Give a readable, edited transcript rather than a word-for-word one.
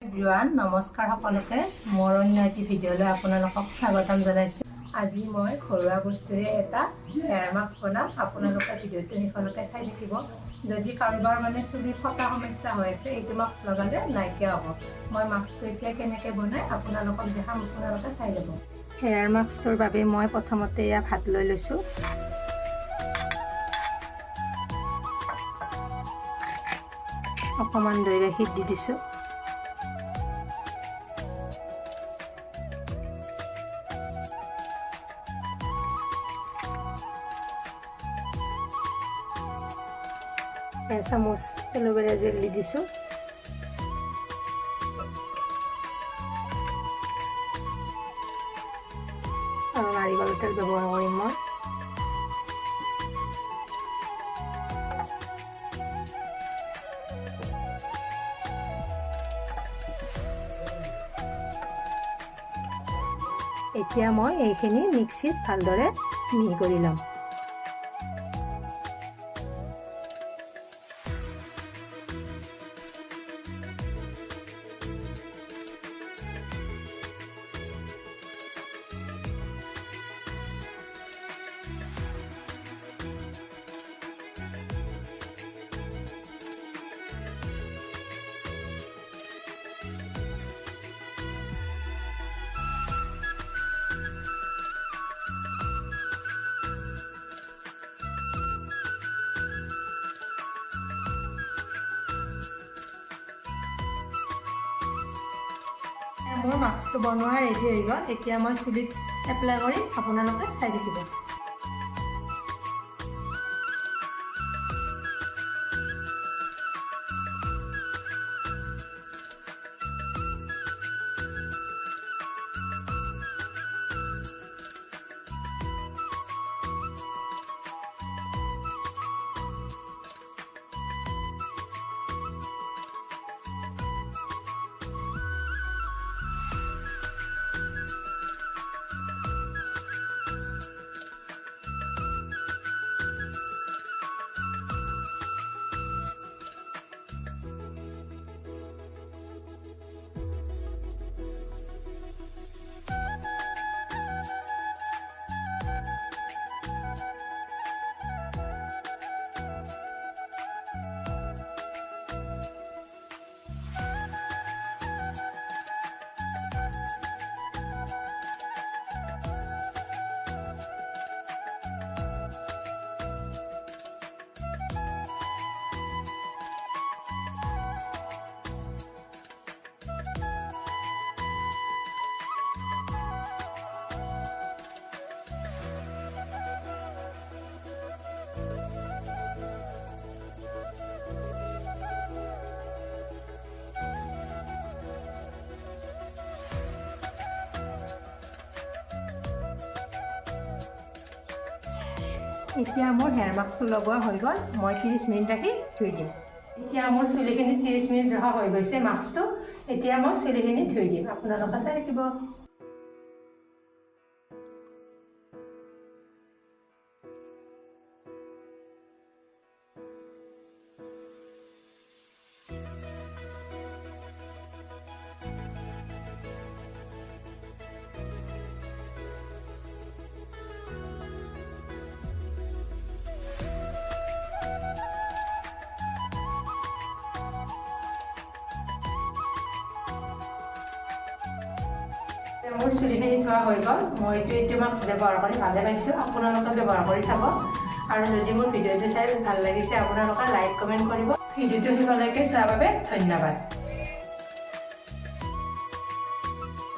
Everyone নমস্কাৰ সকলোকে মোৰ অন্য এটি ভিডিঅ'লৈ আপোনালোকক স্বাগতম জনাইছোঁ। আজি মই ঘৰুৱা বস্তুৰে এটা হেয়াৰ মাস্ক বনাম। আপোনালোকে ভিডিঅ'টো শেষলৈকে চাই থাকিব। যদি কাৰোবাৰ চুলি ফটা সমস্যা হৈ আছে, এইটো মাস্ক লগালে নাইকিয়া হ'ব। মই মাস্কটো এতিয়া কেনেকৈ বনাই আপোনালোকক দেখাম, আপোনালোকে চাই ল'ব। হেয়াৰ মাস্কটোৰ বাবে মই প্ৰথমতে এয়া ভাত লৈ লৈছোঁ। অকণমান দৈ গাখীৰ দি দিছোঁ। চামুচ এল'ভেৰা জেল দি দিছোঁ। আৰু নাৰিকল তেল ব্যৱহাৰ কৰিম মই। এতিয়া মই এইখিনি মিক্সিত ভালদৰে মিহি কৰি ল'ম। মোৰ মাস্কটো বনোৱা ৰেডি হৈ গ'ল। এতিয়া মই চুলিত এপ্লাই কৰি আপোনালোকে চাই থাকিব। এতিয়া মোৰ হেয়াৰ মাস্কটো লগোৱা হৈ গ'ল। মই 30 মিনিট ৰাখি ধুই দিম। এতিয়া মোৰ চুলিখিনি 30 মিনিট ৰখা হৈ গৈছে মাস্কটো। এতিয়া মই চুলিখিনি ধুই দিম, আপোনালোকে চাই থাকিব। মোৰ চুলিখিনি ধোৱা হৈ গ'ল। মই এইটো মাস্ক ব্যৱহাৰ কৰি ভালে পাইছোঁ। আপোনালোকে ব্যৱহাৰ কৰি চাব। আৰু যদি মোৰ ভিডিঅ'টো চাই ভাল লাগিছে, আপোনালোকে লাইক কমেণ্ট কৰিব। ভিডিঅ'টো শেষলৈকে চোৱাৰ বাবে ধন্যবাদ।